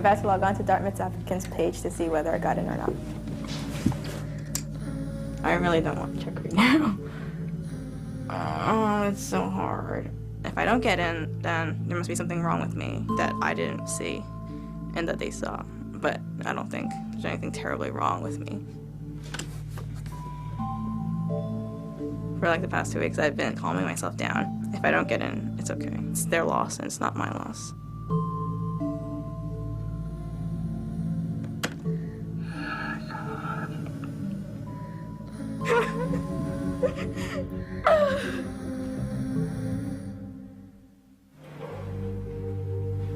about to log on to Dartmouth's applicants page to see whether I got in or not. I really don't want to check right now. Oh, it's so hard. If I don't get in, then there must be something wrong with me that I didn't see and that they saw. But I don't think there's anything terribly wrong with me. For like the past 2 weeks, I've been calming myself down. If I don't get in, it's okay. It's their loss and it's not my loss.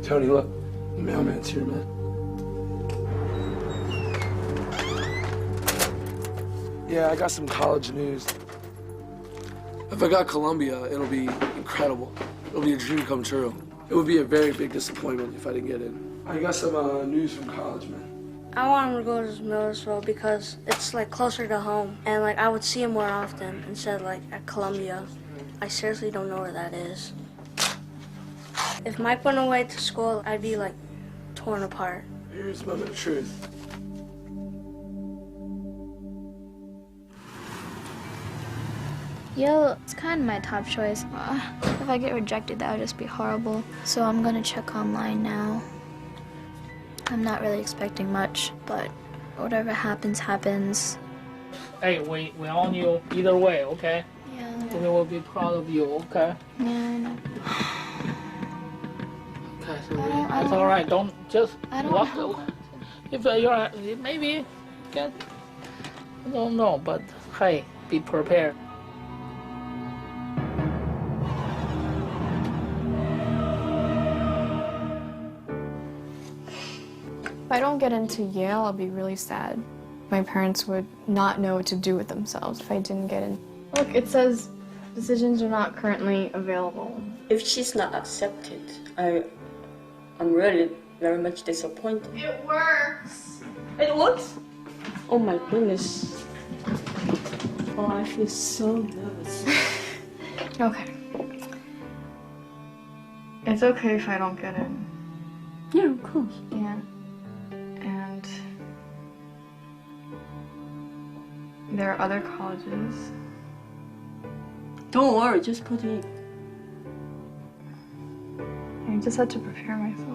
Tony, look, the mailman's here, man. Yeah, I got some college news. If I got Columbia, it'll be incredible. It'll be a dream come true. It would be a very big disappointment if I didn't get in. I got some news from college, man. I want him to go to Millersville because it's like closer to home, and like I would see him more often instead of like at Columbia. I seriously don't know where that is. If Mike went away to school, I'd be like torn apart. Here's a moment of truth. Yale is kind of my top choice. If I get rejected, that would just be horrible. So I'm gonna check online now. I'm not really expecting much, but whatever happens, happens. Hey, we all knew either way, okay? Yeah. We will be proud of you, okay? Yeah, I know. Okay, so that's all right. Don't just I don't know. If you're maybe get, I don't know, but hey, be prepared. If I don't get into Yale, I'll be really sad. My parents would not know what to do with themselves if I didn't get in. Look, it says decisions are not currently available. If she's not accepted, I'm really very much disappointed. It works. It works? Oh my goodness. Oh, I feel so nervous. Okay. It's okay if I don't get in. Yeah, of course. Yeah. And there are other colleges. Don't worry, just put in. I just had to prepare myself.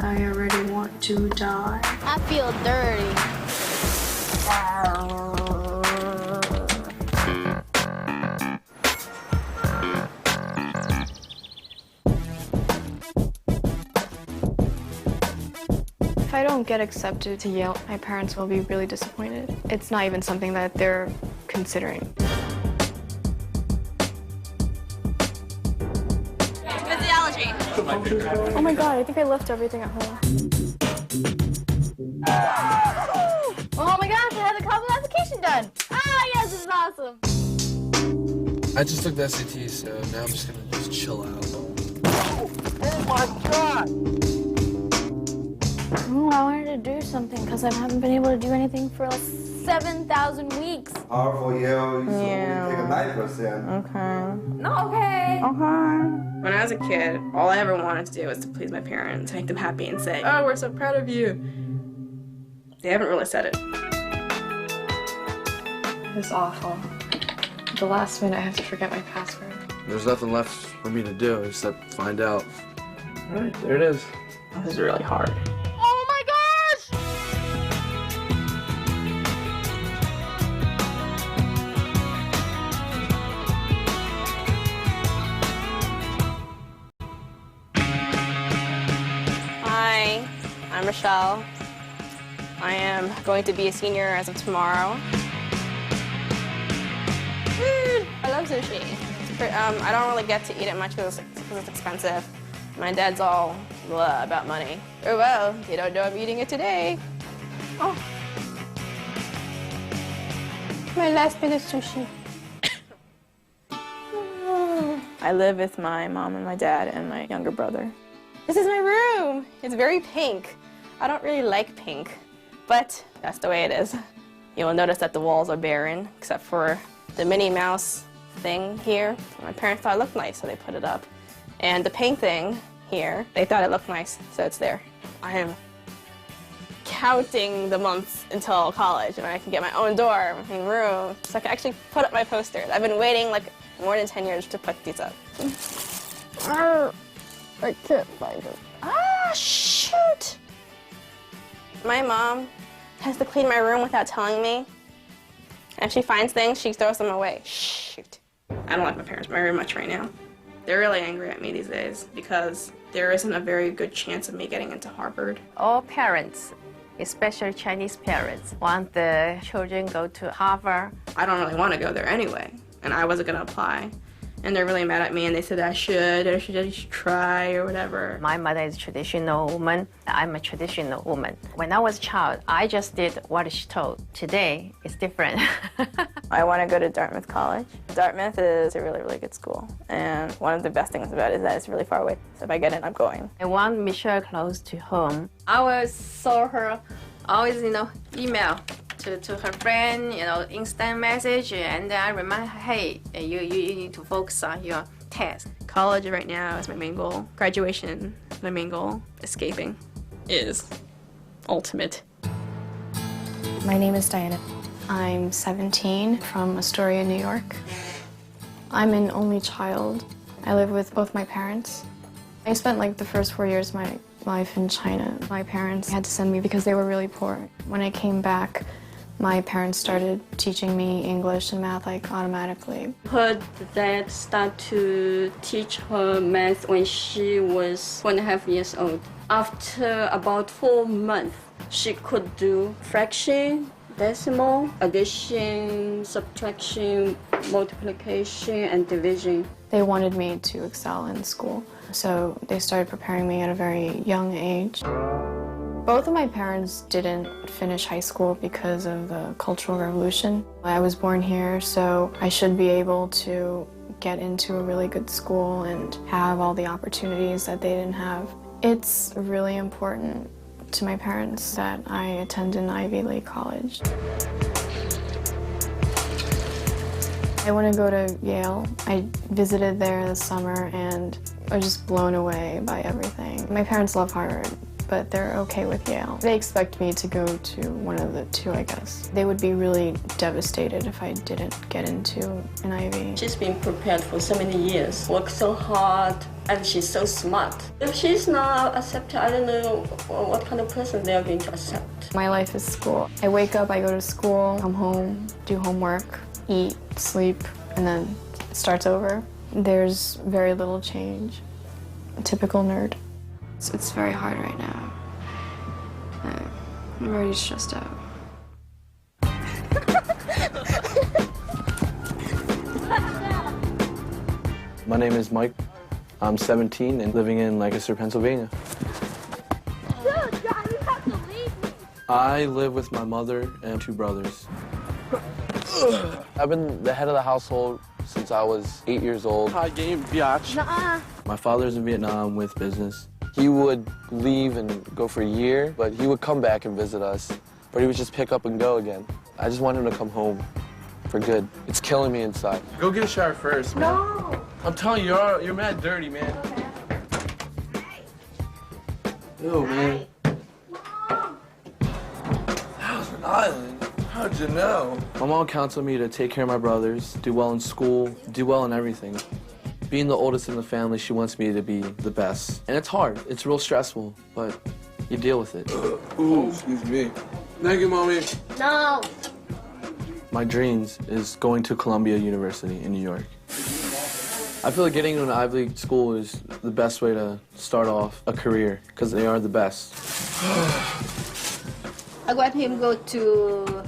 I already want to die. I feel dirty. If I don't get accepted to Yale, my parents will be really disappointed. It's not even something that they're considering. Physiology. Oh my god, I think I left everything at home. Oh my gosh, I had a college application done. Ah, yes, this is awesome. I just took the SAT, so now I'm just gonna chill out. Oh my God! Ooh, I wanted to do something because I haven't been able to do anything for like 7,000 weeks. Powerful Yale, you Yeah. take a 9%. Okay. No, okay. Okay. When I was a kid, all I ever wanted to do was to please my parents, make them happy and say, "Oh, we're so proud of you." They haven't really said it. It was awful. At the last minute, I have to forget my password. There's nothing left for me to do except find out. All right, there it is. This is really hard. Oh my gosh! Hi, I'm Rochelle. I am going to be a senior as of tomorrow. I love sushi. I don't really get to eat it much because it's expensive. My dad's all blah about money. Oh well, you don't know I'm eating it today. Oh. My last bit of sushi. I live with my mom and my dad and my younger brother. This is my room. It's very pink. I don't really like pink, but that's the way it is. You'll notice that the walls are barren, except for the Minnie Mouse thing here. My parents thought it looked nice, so they put it up. And the paint thing here, they thought it looked nice, so it's there. I am counting the months until college, and I can get my own dorm and room, so I can actually put up my posters. I've been waiting like more than 10 years to put these up. I can't find them. Ah, shoot! My mom has to clean my room without telling me. And if she finds things, she throws them away. Shoot. I don't like my parents very much right now. They're really angry at me these days because there isn't a very good chance of me getting into Harvard. All parents, especially Chinese parents, want the children go to Harvard. I don't really want to go there anyway, and I wasn't going to apply. And they're really mad at me, and they said I should try or whatever. My mother is a traditional woman. I'm a traditional woman. When I was a child, I just did what she told. Today, it's different. I want to go to Dartmouth College. Dartmouth is a really, really good school. And one of the best things about it is that it's really far away. So if I get in, I'm going. I want Michelle close to home. I always saw her always, email to her friend, instant message, and I remind her, hey, you need to focus on your test. College right now is my main goal. Graduation is my main goal. Escaping is ultimate. My name is Diana. I'm 17 from Astoria, New York. I'm an only child. I live with both my parents. I spent like the first 4 years of my life in China. My parents had to send me because they were really poor. When I came back, my parents started teaching me English and math like automatically. Her dad started to teach her math when she was 1.5 years old. After about 4 months, she could do fraction, decimal, addition, subtraction, multiplication, and division. They wanted me to excel in school, so they started preparing me at a very young age. Both of my parents didn't finish high school because of the Cultural Revolution. I was born here, so I should be able to get into a really good school and have all the opportunities that they didn't have. It's really important to my parents that I attend an Ivy League college. I want to go to Yale. I visited there this summer and I was just blown away by everything. My parents love Harvard, but they're okay with Yale. They expect me to go to one of the two, I guess. They would be really devastated if I didn't get into an Ivy. She's been prepared for so many years, worked so hard, and she's so smart. If she's not accepted, I don't know what kind of person they are going to accept. My life is school. I wake up, I go to school, come home, do homework, eat, sleep, and then it starts over. There's very little change. A typical nerd. So it's very hard right now. I'm already stressed out. My name is Mike. I'm 17 and living in Lancaster, Pennsylvania. Dude, God, you have to leave me. I live with my mother and 2 brothers. I've been the head of the household since I was 8 years old. High game, biatch. Nuh-uh. My father's in Vietnam with business. He would leave and go for a year, but he would come back and visit us. But he would just pick up and go again. I just want him to come home for good. It's killing me inside. Go get a shower first, man. No. I'm telling you, you're mad dirty, man. Ew, man. Thousand Island? How'd you know? My mom counts on me to take care of my brothers, do well in school, do well in everything. Being the oldest in the family, she wants me to be the best. And it's hard. It's real stressful, but you deal with it. Ooh, excuse me. Thank you, Mommy. No. My dreams is going to Columbia University in New York. I feel like getting into an Ivy League school is the best way to start off a career, because they are the best. I want him to go to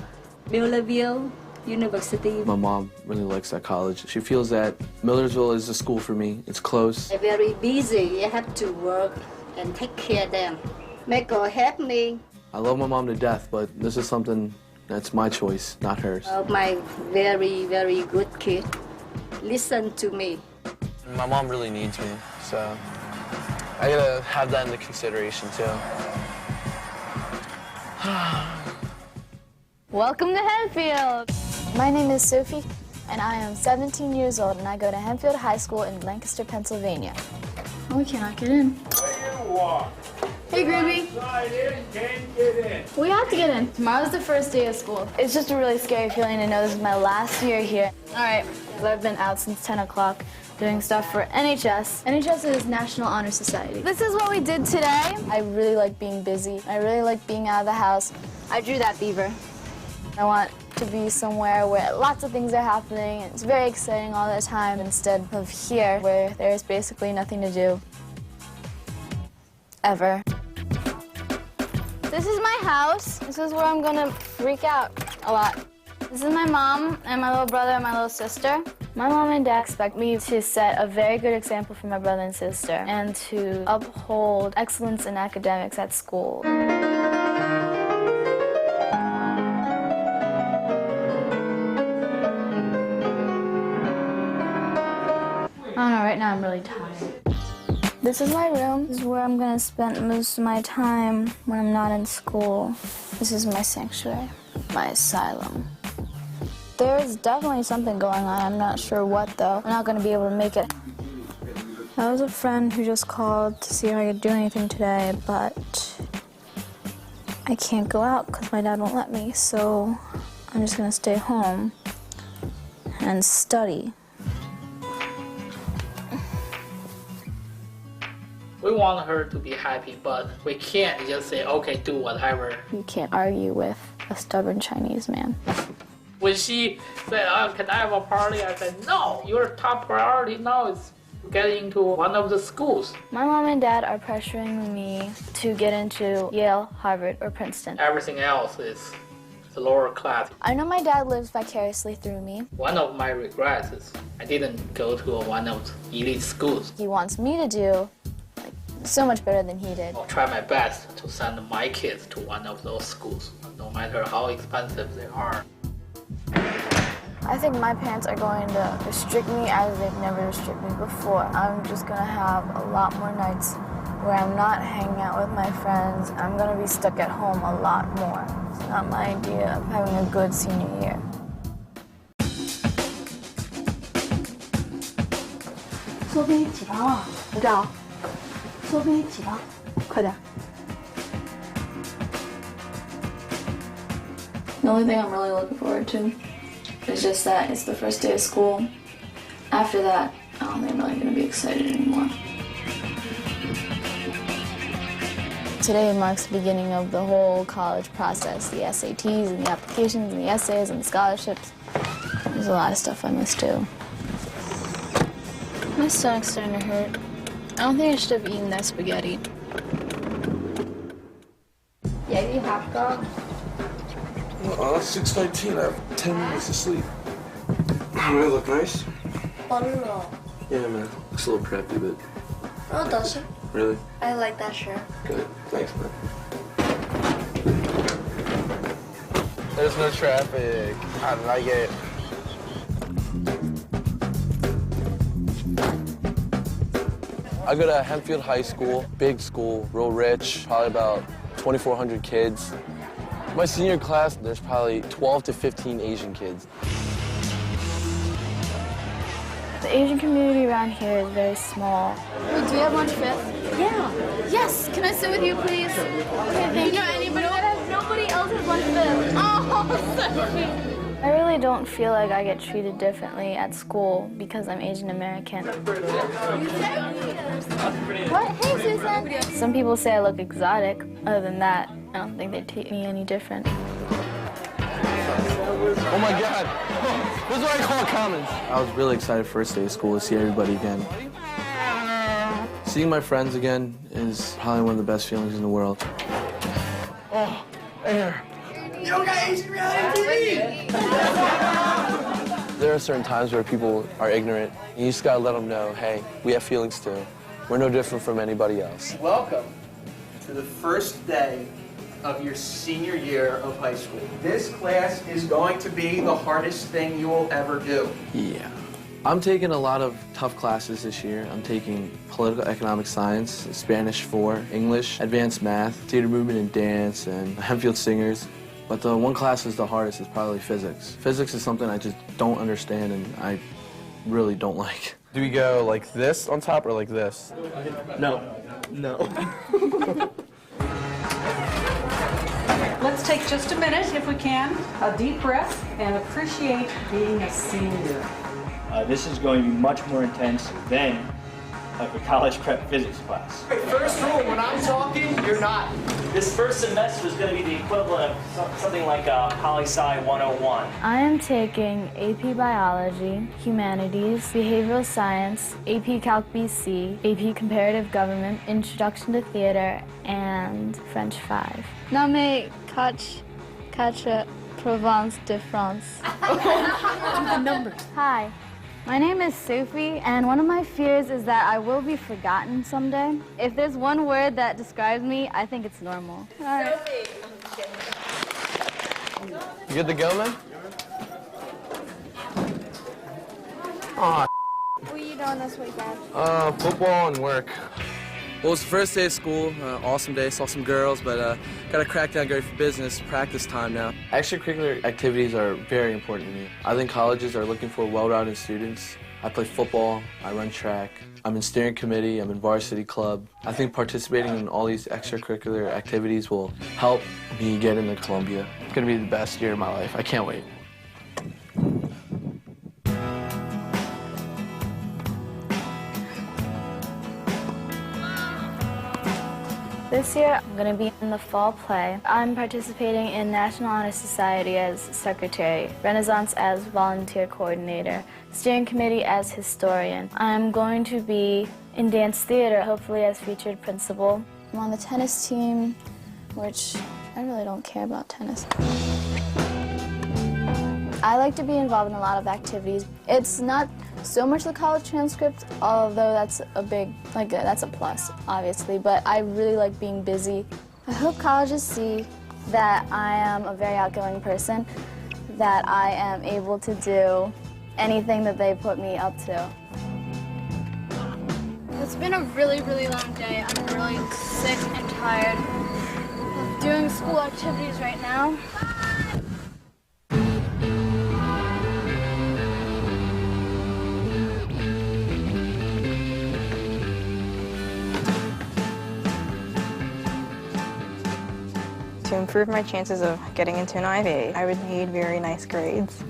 Millersville University. My mom really likes that college. She feels that Millersville is a school for me. It's close. They're very busy. You have to work and take care of them. Michael, help me. I love my mom to death, but this is something that's my choice, not hers. Oh, my very, very good kid. Listen to me. My mom really needs me, so I gotta have that into consideration too. Welcome to Hempfield! My name is Sophie, and I am 17 years old, and I go to Hempfield High School in Lancaster, Pennsylvania. Oh, we cannot get in. Hey, Groovy. We have to get in. Tomorrow's the first day of school. It's just a really scary feeling to know this is my last year here. All right, I've been out since 10 o'clock doing stuff for NHS. NHS is National Honor Society. This is what we did today. I really like being busy. I really like being out of the house. I drew that beaver. I want to be somewhere where lots of things are happening and it's very exciting all the time instead of here where there's basically nothing to do. Ever. This is my house. This is where I'm gonna freak out a lot. This is my mom and my little brother and my little sister. My mom and dad expect me to set a very good example for my brother and sister and to uphold excellence in academics at school. I don't know, right now I'm really tired. This is my room. This is where I'm gonna spend most of my time when I'm not in school. This is my sanctuary, my asylum. There's definitely something going on. I'm not sure what though. I'm not gonna be able to make it. I was a friend who just called to see if I could do anything today, but I can't go out because my dad won't let me, so I'm just gonna stay home and study. We want her to be happy, but we can't just say, okay, do whatever. You can't argue with a stubborn Chinese man. When she said, oh, can I have a party? I said, no, your top priority now is getting into one of the schools. My mom and dad are pressuring me to get into Yale, Harvard, or Princeton. Everything else is the lower class. I know my dad lives vicariously through me. One of my regrets is I didn't go to one of the elite schools. He wants me to do so much better than he did. I'll try my best to send my kids to one of those schools, no matter how expensive they are. I think my parents are going to restrict me as they've never restricted me before. I'm just going to have a lot more nights where I'm not hanging out with my friends. I'm going to be stuck at home a lot more. It's not my idea of having a good senior year. Sophie, 起床了，鼓掌。Sophie, 起床，快点。The only thing I'm really looking forward to is just that it's the first day of school. After that, I don't think I'm really going to be excited anymore. Today marks the beginning of the whole college process, the SATs and the applications and the essays and the scholarships. There's a lot of stuff I must do. My stomach's starting to hurt. I don't think I should have eaten that spaghetti. Yeah, you have to. It's 6:19. I have 10 minutes of sleep. Do I look nice? Oh no. Yeah, man. Looks a little preppy, but... No, it doesn't. Really? I like that shirt. Good. Thanks, man. There's no traffic. I like it. I go to Hempfield High School, big school, real rich, probably about 2,400 kids. My senior class, there's probably 12 to 15 Asian kids. The Asian community around here is very small. Wait, do you have lunch fifth? Yeah. Yes. Can I sit with you, please? Okay, thank you. Nobody else has lunch fifth. Oh, sorry. I really don't feel like I get treated differently at school because I'm Asian American. What? Hey, Susan. Some people say I look exotic. Other than that, I don't think they treat me any different. Oh my God, this is what I call commons. I was really excited first day of school to see everybody again. Seeing my friends again is probably one of the best feelings in the world. Oh, air. You guys reality TV! There are certain times where people are ignorant, and you just gotta let them know, hey, we have feelings too. We're no different from anybody else. Welcome to the first day of your senior year of high school. This class is going to be the hardest thing you will ever do. Yeah. I'm taking a lot of tough classes this year. I'm taking political economic science, Spanish 4, English, advanced math, theater movement and dance, and Hempfield Singers. But the one class that's the hardest is probably physics. Physics is something I just don't understand and I really don't like. Do we go like this on top or like this? No. No. Let's take just a minute, if we can, a deep breath, and appreciate being a senior. This is going to be much more intense than like a college prep physics class. First rule, when I'm talking, you're not. This first semester is going to be the equivalent of something like Poli-Sci 101. I am taking AP Biology, Humanities, Behavioral Science, AP Calc BC, AP Comparative Government, Introduction to Theater, and French 5. Nommé Quatre Provence de France. Do the numbers. Hi, my name is Sophie, and one of my fears is that I will be forgotten someday. If there's one word that describes me, I think it's normal. All right. You good to go, man? Aw, What are you doing this weekend? football and work. Well, it was the first day of school, awesome day, saw some girls, but gotta crack down, go for business, practice time now. Extracurricular activities are very important to me. I think colleges are looking for well-rounded students. I play football, I run track, I'm in steering committee, I'm in varsity club. I think participating in all these extracurricular activities will help me get into Columbia. It's gonna be the best year of my life, I can't wait. This year, I'm going to be in the fall play. I'm participating in National Honor Society as secretary, Renaissance as volunteer coordinator, steering committee as historian. I'm going to be in dance theater, hopefully as featured principal. I'm on the tennis team, which I really don't care about tennis. I like to be involved in a lot of activities. It's not so much the college transcript, although that's a big, that's a plus, obviously, but I really like being busy. I hope colleges see that I am a very outgoing person, that I am able to do anything that they put me up to. It's been a really, really long day. I'm really sick and tired of doing school activities right now. To improve my chances of getting into an Ivy, I would need very nice grades,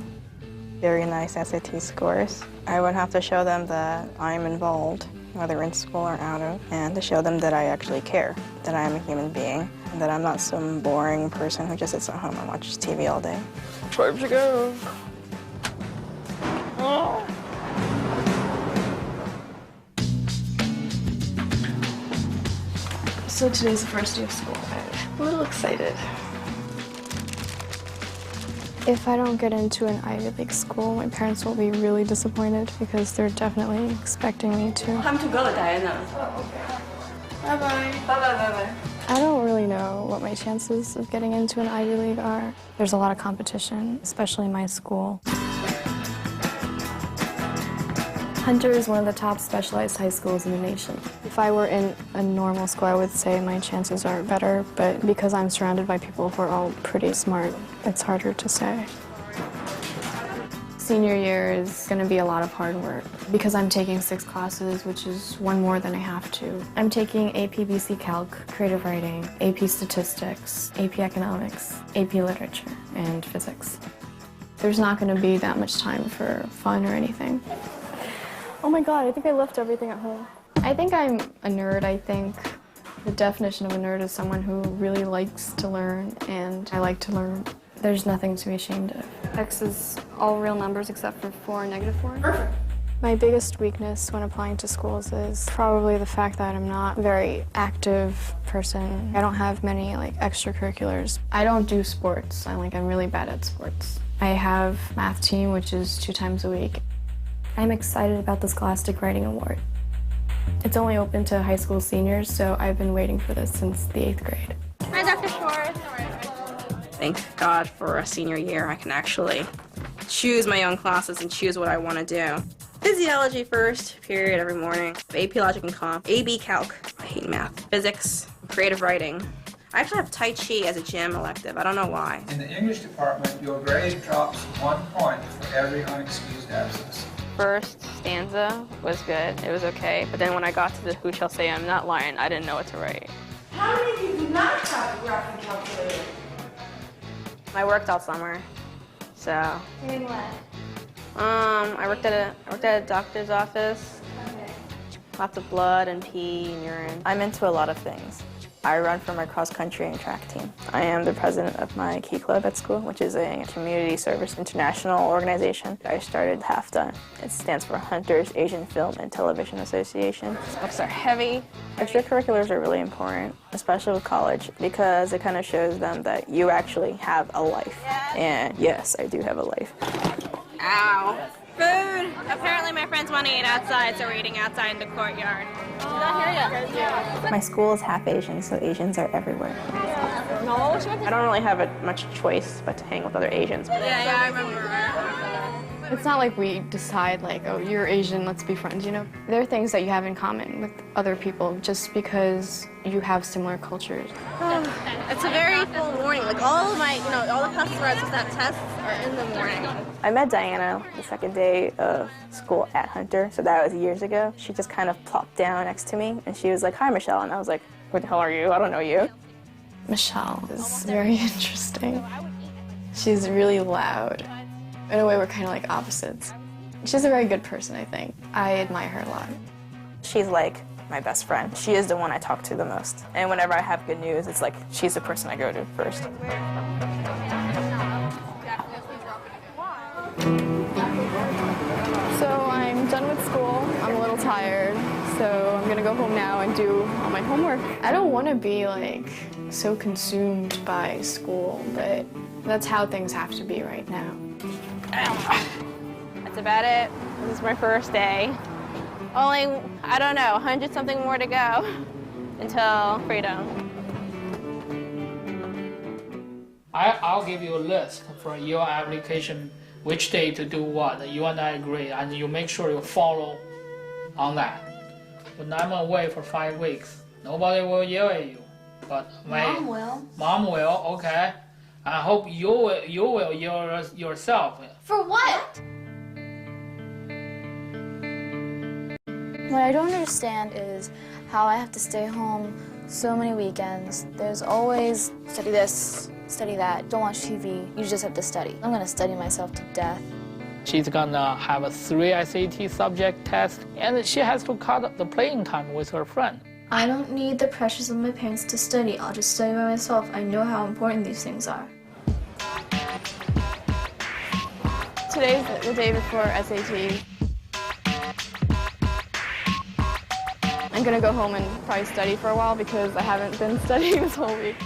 very nice SAT scores. I would have to show them that I'm involved, whether in school or out of, and to show them that I actually care, that I am a human being, and that I'm not some boring person who just sits at home and watches TV all day. Time to go. Oh. So today's the first day of school. I'm a little excited. If I don't get into an Ivy League school, my parents will be really disappointed because they're definitely expecting me to. Time to go, Diana. Oh, okay. Bye-bye. Bye-bye. I don't really know what my chances of getting into an Ivy League are. There's a lot of competition, especially in my school. Hunter is one of the top specialized high schools in the nation. If I were in a normal school, I would say my chances are better, but because I'm surrounded by people who are all pretty smart, it's harder to say. Senior year is going to be a lot of hard work because I'm taking 6 classes, which is one more than I have to. I'm taking AP BC Calc, Creative Writing, AP Statistics, AP Economics, AP Literature, and Physics. There's not going to be that much time for fun or anything. Oh my God, I think I left everything at home. I think I'm a nerd. I think the definition of a nerd is someone who really likes to learn, and I like to learn. There's nothing to be ashamed of. X is all real numbers except for 4 and -4. Perfect. My biggest weakness when applying to schools is probably the fact that I'm not a very active person. I don't have many extracurriculars. I don't do sports. I'm really bad at sports. I have math team, which is 2 times a week. I'm excited about the Scholastic Writing Award. It's only open to high school seniors, so I've been waiting for this since the 8th grade. Hi, Dr. Schwartz. Thank God for a senior year. I can actually choose my own classes and choose what I want to do. Physiology first period every morning. AP Logic and Comp. AB Calc. I hate math. Physics. Creative writing. I actually have Tai Chi as a gym elective. I don't know why. In the English department, your grade drops 1 point for every unexcused absence. First stanza was good. It was okay. But then when I got to the Who Shall Say I'm Not Lying, I didn't know what to write. How many of you do not have a graphing calculator? I worked all summer, so. Doing what? I worked at a doctor's office. Okay. Lots of blood and pee and urine. I'm into a lot of things. I run for my cross-country and track team. I am the president of my Key Club at school, which is a community service international organization. I started Half Done. It stands for Hunters Asian Film and Television Association. Books are heavy. Extracurriculars are really important, especially with college, because it kind of shows them that you actually have a life. And yes, I do have a life. Ow. Food! Apparently my friends want to eat outside, so we're eating outside in the courtyard. She's not here yet. My school is half Asian, so Asians are everywhere. I don't really have much choice but to hang with other Asians. Yeah, I remember. It's not like we decide like, oh, you're Asian, let's be friends, you know? There are things that you have in common with other people just because you have similar cultures. It's a very full morning. Like all of my, all the customers that tests are in the morning. I met Diana the second day of school at Hunter, so that was years ago. She just kind of plopped down next to me and she was like, "Hi, Michelle," and I was like, "Who the hell are you? I don't know you." Michelle is very interesting. She's really loud. In a way, we're kind of like opposites. She's a very good person, I think. I admire her a lot. She's like my best friend. She is the one I talk to the most. And whenever I have good news, it's like she's the person I go to first. So I'm done with school. I'm a little tired, so I'm gonna go home now and do all my homework. I don't want to be like so consumed by school, but that's how things have to be right now. That's about it. This is my first day. Only, I don't know, 100-something more to go until freedom. I'll give you a list for your application, which day to do what. You and I agree, and you make sure you follow on that. When I'm away for 5 weeks, nobody will yell at you. But Mom will. Mom will, okay. I hope you will yell yourself. For what? What I don't understand is how I have to stay home so many weekends. There's always study this, study that, don't watch TV, you just have to study. I'm gonna study myself to death. She's gonna have a 3 SAT subject test, and she has to cut the playing time with her friend. I don't need the pressures of my parents to study. I'll just study by myself. I know how important these things are. Today's the day before SAT. I'm gonna go home and probably study for a while because I haven't been studying this whole week.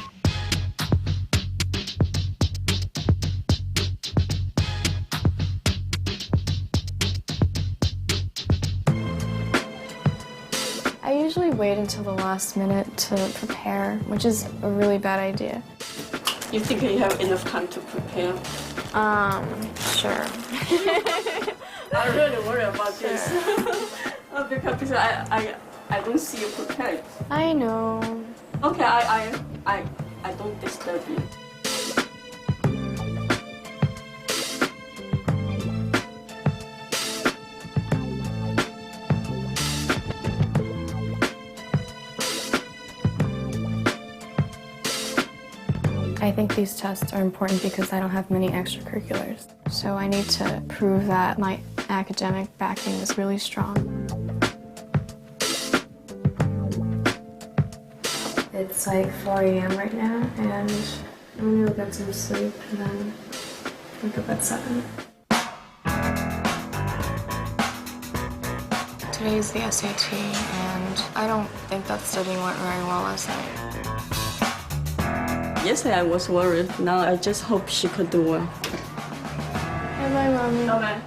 I usually wait until the last minute to prepare, which is a really bad idea. You think you have enough time to prepare? Sure. I really worry about this. because I don't see you prepared. I know. Okay, I don't disturb you. I think these tests are important because I don't have many extracurriculars. So I need to prove that my academic backing is really strong. It's like 4 a.m. right now, and I'm gonna get some sleep and then wake up at 7. Today's the SAT, and I don't think that studying went very well last night. Yesterday I was worried. Now I just hope she could do well. Bye, Mommy. Bye-bye.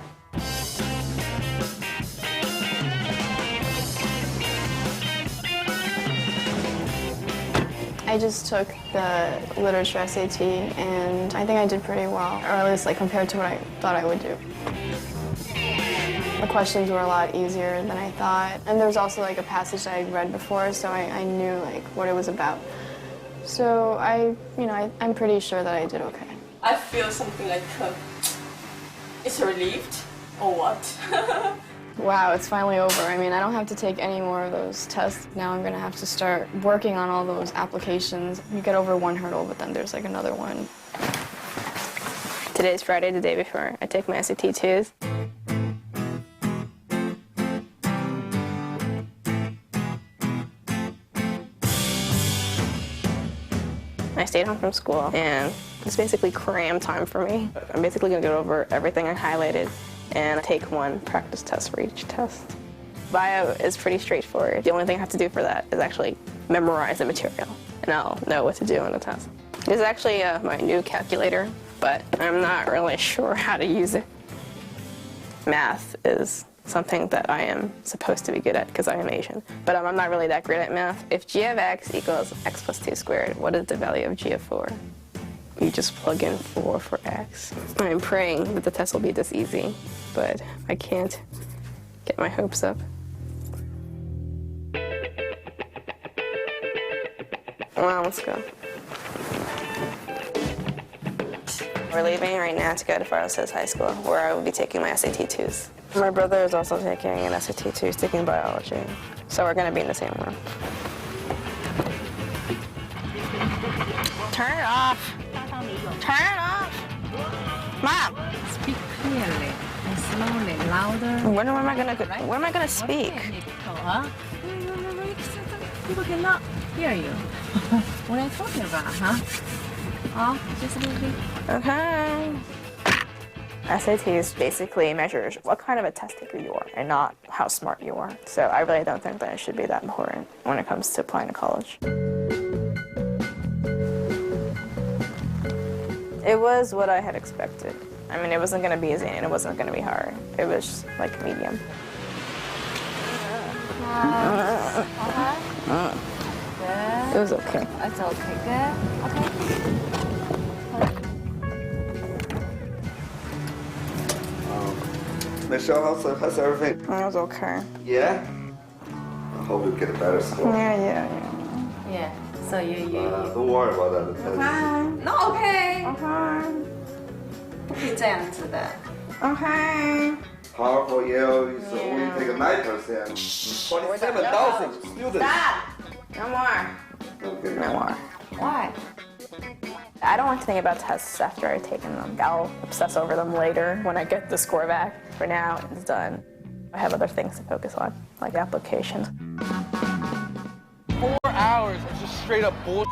I just took the literature SAT, and I think I did pretty well, or at least like compared to what I thought I would do. The questions were a lot easier than I thought. And there was also like a passage that I'd read before, so I knew like what it was about. So I'm pretty sure that I did okay. I feel something like it's relieved or what? Wow, it's finally over. I mean, I don't have to take any more of those tests. Now I'm gonna have to start working on all those applications. You get over one hurdle, but then there's like another one. Today's Friday, the day before I take my SAT-2s. I stayed home from school, and it's basically cram time for me. I'm basically gonna go over everything I highlighted and take one practice test for each test. Bio is pretty straightforward. The only thing I have to do for that is actually memorize the material, and I'll know what to do on the test. This is actually my new calculator, but I'm not really sure how to use it. Math is something that I am supposed to be good at because I am Asian, but I'm not really that great at math. If g of x equals x plus 2 squared, what is the value of g of 4? You just plug in 4 for x. I'm praying that the test will be this easy, but I can't get my hopes up. Well, let's go. We're leaving right now to go to Forest Hills High School, where I will be taking my SAT-2s. My brother is also taking an SAT-2, taking biology, so we're going to be in the same room. Turn it off. Turn it off. Mom. Speak clearly and slowly, louder. When am I gonna speak? People cannot hear you. What are you talking about, huh? Oh, just a little bit. Okay. SATs basically measures what kind of a test taker you are and not how smart you are. So I really don't think that it should be that important when it comes to applying to college. It was what I had expected. I mean, it wasn't going to be easy and it wasn't going to be hard. It was just like medium. Good. It was okay. It's okay. Good. Okay. Michelle, how's everything? It was okay. Yeah? I hope you get a better score. Yeah. Yeah. So you. Don't worry about that. Okay. No, okay. Okay. 不可以这样子的。 Okay. Powerful Yale is only take a 9%. 27,000 students. Stop. No more. Okay. No more. Why? I don't like to think about tests after I've taken them. I'll obsess over them later when I get the score back. For now, it's done. I have other things to focus on, like applications. 4 hours of just straight up bullshit.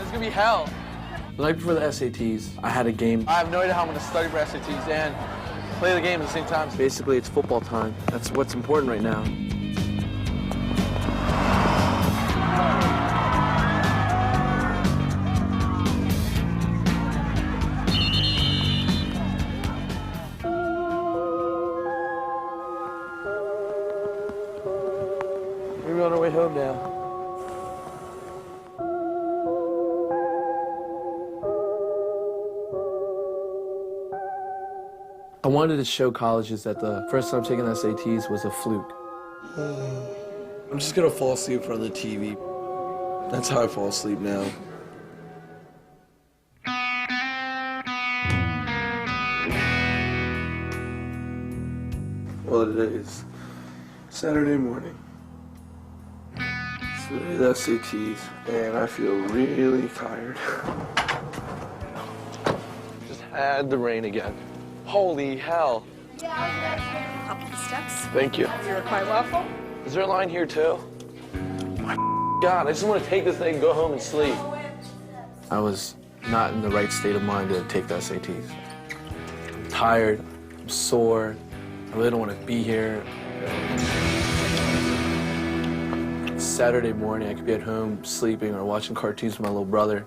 It's gonna be hell. The night before the SATs, I had a game. I have no idea how I'm gonna study for SATs and play the game at the same time. Basically, it's football time. That's what's important right now. We're on our way home now. I wanted to show colleges that the first time taking SATs was a fluke. I'm just gonna fall asleep in front of the TV. That's how I fall asleep now. Well, it is Saturday morning. So today the SATs, and I feel really tired. Just had the rain again. Holy hell. Up the steps. Thank you. You're quite welcome. Is there a line here too? My God, I just want to take this thing and go home and sleep. I was not in the right state of mind to take the SATs. I'm tired, I'm sore, I really don't want to be here. It's Saturday morning, I could be at home sleeping or watching cartoons with my little brother.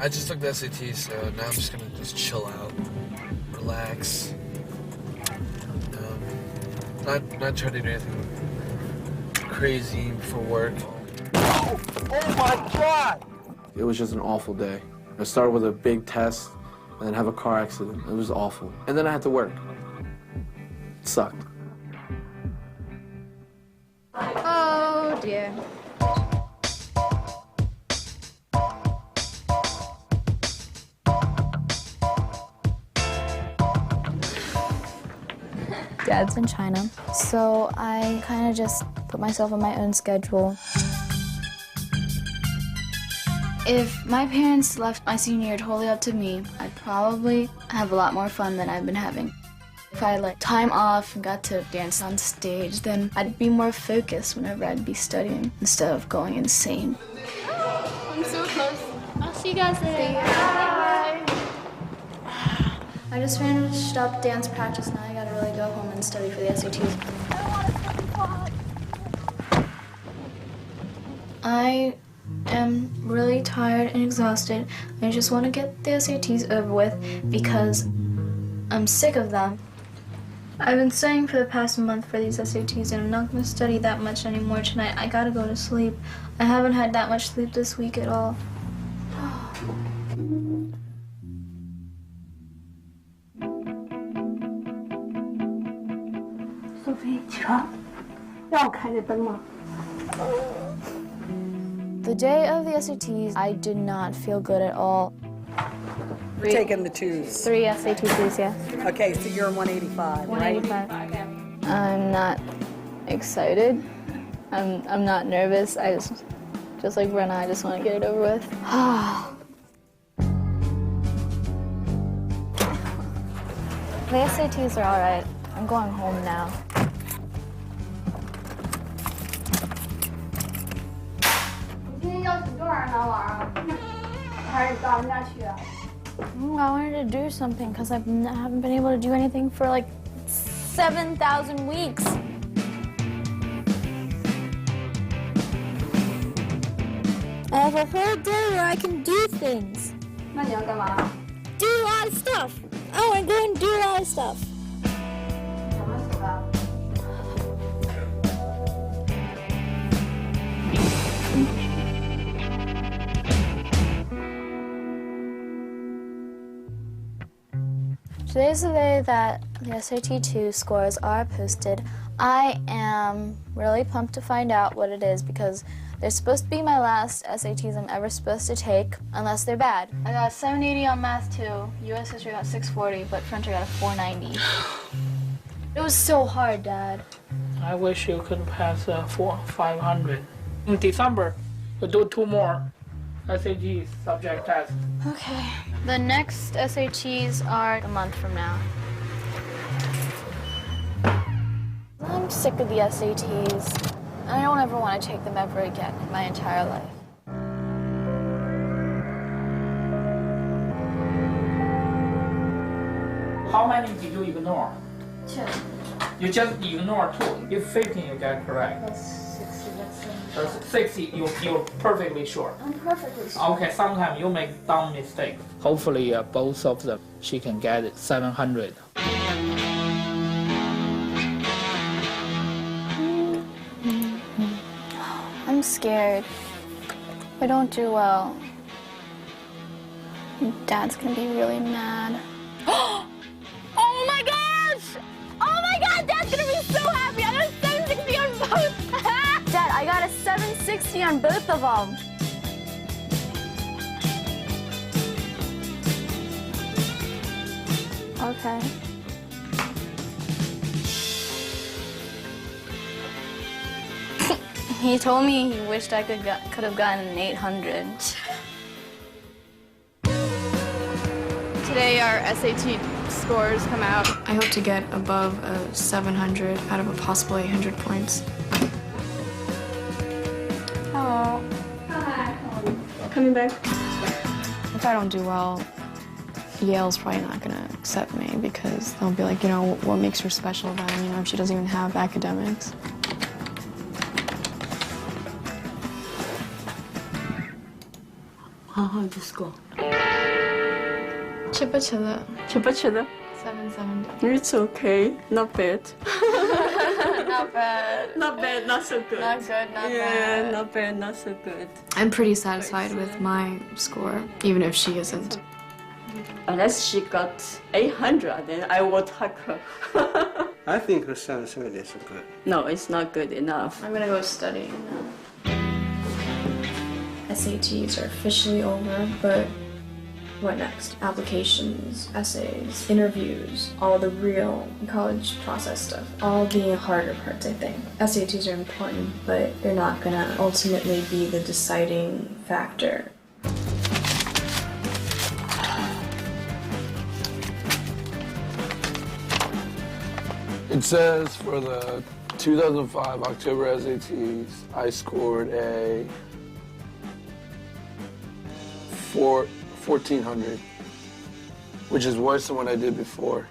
I just took the SATs, so now I'm just gonna chill out, relax. Not try to do anything crazy before work. Oh my God! It was just an awful day. I started with a big test and then have a car accident. It was awful. And then I had to work. It sucked. Oh dear. Dad's in China, so I kind of just put myself on my own schedule. If my parents left my senior year totally up to me, I'd probably have a lot more fun than I've been having. If I had like time off and got to dance on stage, then I'd be more focused whenever I'd be studying instead of going insane. I'm so close. I'll see you guys later. Bye. I just finished up dance practice. Now I gotta really go home and study for the SATs. I am really tired and exhausted. I just want to get the SATs over with because I'm sick of them. I've been studying for the past month for these SATs and I'm not going to study that much anymore tonight. I gotta go to sleep. I haven't had that much sleep this week at all. Sophie, 起床，让我开着灯吗？ The day of the SATs, I did not feel good at all. We're taking the twos. 3 SATs, yeah. Okay, so you're 185, 185. I'm not excited. I'm not nervous. I just like Brenna, I just want to get it over with. The SATs are all right. I'm going home now. I wanted to do something because I haven't been able to do anything for like 7,000 weeks. I have a whole day where I can do things. Do a lot of stuff. I want to go and do a lot of stuff. Today's the day that the SAT2 scores are posted. I am really pumped to find out what it is because they're supposed to be my last SATs I'm ever supposed to take, unless they're bad. I got a 780 on Math 2, US History got 640, but French I got a 490. It was so hard, Dad. I wish you could pass 500. In December, we'll do 2 more SAT subject tests. Okay. The next SATs are a month from now. I'm sick of the SATs. I don't ever want to take them ever again in my entire life. How many did you ignore? 2. You just ignore 2. If 15 you get correct. That's 60, That's 60, you're perfectly sure. I'm perfectly sure. Okay, sometimes you make dumb mistakes. Hopefully both of them, she can get it 700. I'm scared. If I don't do well, Dad's gonna be really mad. Oh my gosh! Oh my God, Dad's gonna be so happy! I got a 760 on both! Dad, I got a 760 on both of them. Okay. He told me he wished I could have gotten an 800. Today our SAT scores come out. I hope to get above a 700 out of a possible 800 points. Oh. Hi. Coming back. If I don't do well, Yale's probably not gonna accept me because they'll be like, you know, what makes her special then, you know, if she doesn't even have academics. How hard is school? 吃不吃了？吃不吃的？ 770. It's okay, not bad. Not bad. Not bad, not so good. Not good, not Yeah, bad. not bad, not so good. I'm pretty satisfied with my score, even if she isn't. Unless she got 800, then I will talk her. I think the 770 is good. No, it's not good enough. I'm gonna go study now. SATs are officially over, but what next? Applications, essays, interviews, all the real college process stuff. All the harder parts, I think. SATs are important, but they're not gonna ultimately be the deciding factor. It says for the 2005 October SATs, I scored a 1400, which is worse than what I did before.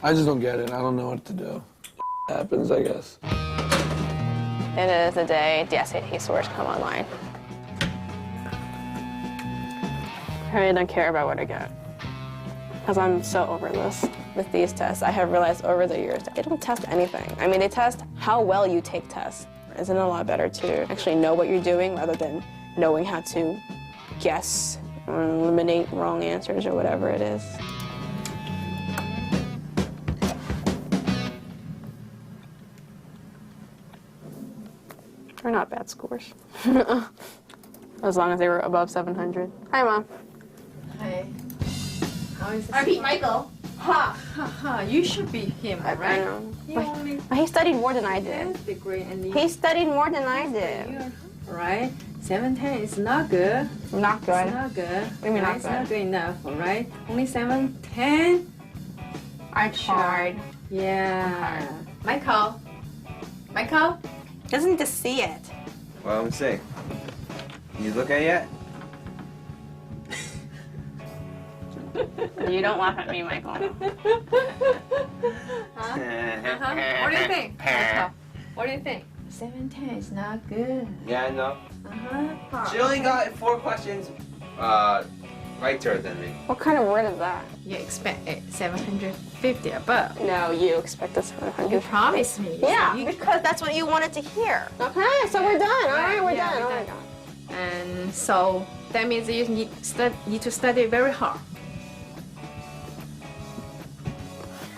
I just don't get it. I don't know what to do. Happens, I guess. It is the day the SAT scores come online. I really don't care about what I get, because I'm so over this. With these tests, I have realized over the years that they don't test anything. I mean, they test how well you take tests. Isn't it a lot better to actually know what you're doing rather than knowing how to guess or eliminate wrong answers or whatever it is? They're not bad scores. As long as they were above 700. Hi, Mom. Hi. How is it? I beat Michael. Ha ha ha! You should be him, right? I know. He only But he studied more than I did. degree and He studied more than I did. right? 710 is not good. Not good. It's not good. What do you mean not It's good? not good enough, all right? Only 710. I tried. Yeah. Michael. Michael. Doesn't just see it. What I'm saying. You look at it yet? You don't laugh at me, Michael. What do you think? Michael? What do you think? 710 is not good. Yeah, I know. Uh-huh. She only got 4 questions right to her than me. What kind of word is that? You expect 750 above. No, you expect us 700. You promised me. Yeah, You- because that's what you wanted to hear. Okay, so we're done. All right, we're Yeah, done. we're Oh my done. God. And so that means you need to study very hard.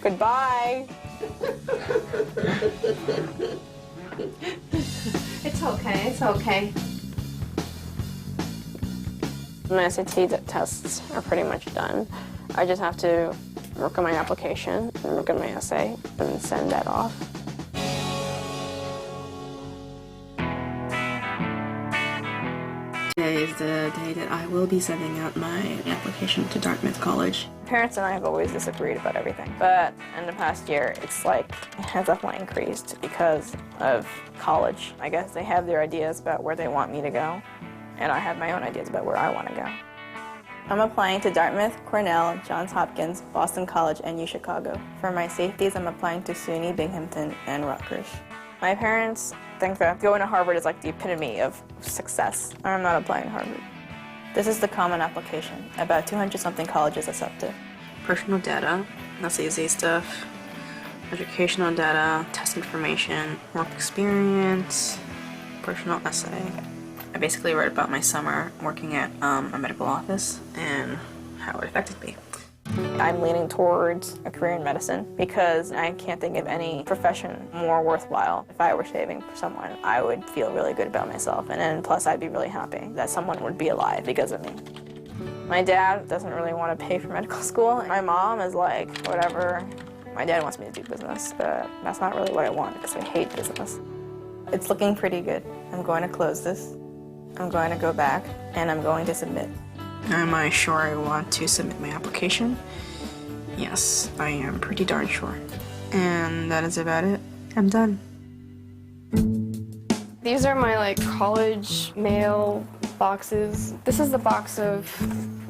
Goodbye. It's okay, it's okay. My SAT tests are pretty much done. I just have to work on my application and work on my essay and send that off. Today is the day that I will be sending out my application to Dartmouth College. Parents and I have always disagreed about everything, but in the past year, it's like it has definitely increased because of college. I guess they have their ideas about where they want me to go, and I have my own ideas about where I want to go. I'm applying to Dartmouth, Cornell, Johns Hopkins, Boston College, and UChicago. For my safeties, I'm applying to SUNY, Binghamton, and Rutgers. My parents think that going to Harvard is like the epitome of success. I'm not applying to Harvard. This is the common application. About 200-something colleges accepted. Personal data, that's easy stuff. Educational data, test information, work experience, personal essay. I basically wrote about my summer working at a medical office and how it affected me. I'm leaning towards a career in medicine because I can't think of any profession more worthwhile. If I were saving for someone, I would feel really good about myself, and then plus I'd be really happy that someone would be alive because of me. My dad doesn't really want to pay for medical school. My mom is like, whatever. My dad wants me to do business, but that's not really what I want because I hate business. It's looking pretty good. I'm going to close this. I'm going to go back, and I'm going to submit. Am I sure I want to submit my application? Yes, I am pretty darn sure. And that is about it. I'm done. These are my like college mail boxes. This is the box of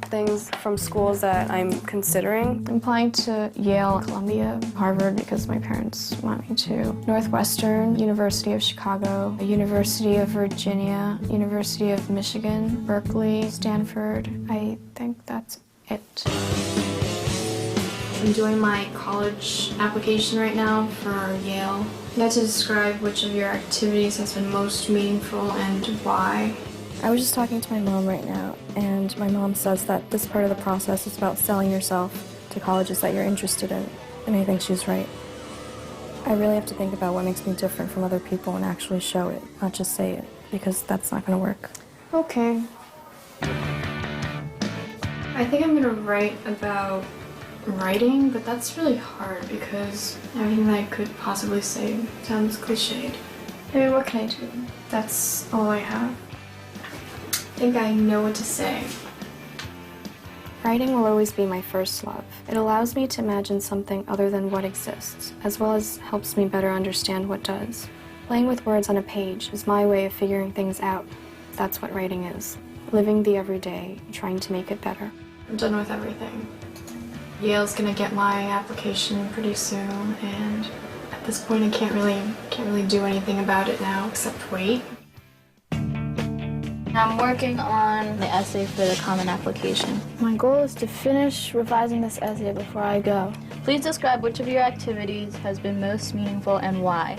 things from schools that I'm considering. I'm applying to Yale, Columbia, Harvard because my parents want me to. Northwestern, University of Chicago, University of Virginia, University of Michigan, Berkeley, Stanford. I think that's it. I'm doing my college application right now for Yale. You have to describe which of your activities has been most meaningful and why. I was just talking to my mom right now, and my mom says that this part of the process is about selling yourself to colleges that you're interested in, and I think she's right. I really have to think about what makes me different from other people and actually show it, not just say it, because that's not going to work. Okay. I think I'm going to write about writing, but that's really hard because everything that I could possibly say sounds cliched. I mean, what can I do? That's all I have. I think I know what to say. Writing will always be my first love. It allows me to imagine something other than what exists, as well as helps me better understand what does. Playing with words on a page is my way of figuring things out. That's what writing is. Living the everyday, trying to make it better. I'm done with everything. Yale's gonna get my application pretty soon, and at this point I can't really do anything about it now except wait. I'm working on the essay for the Common Application. My goal is to finish revising this essay before I go. Please describe which of your activities has been most meaningful and why.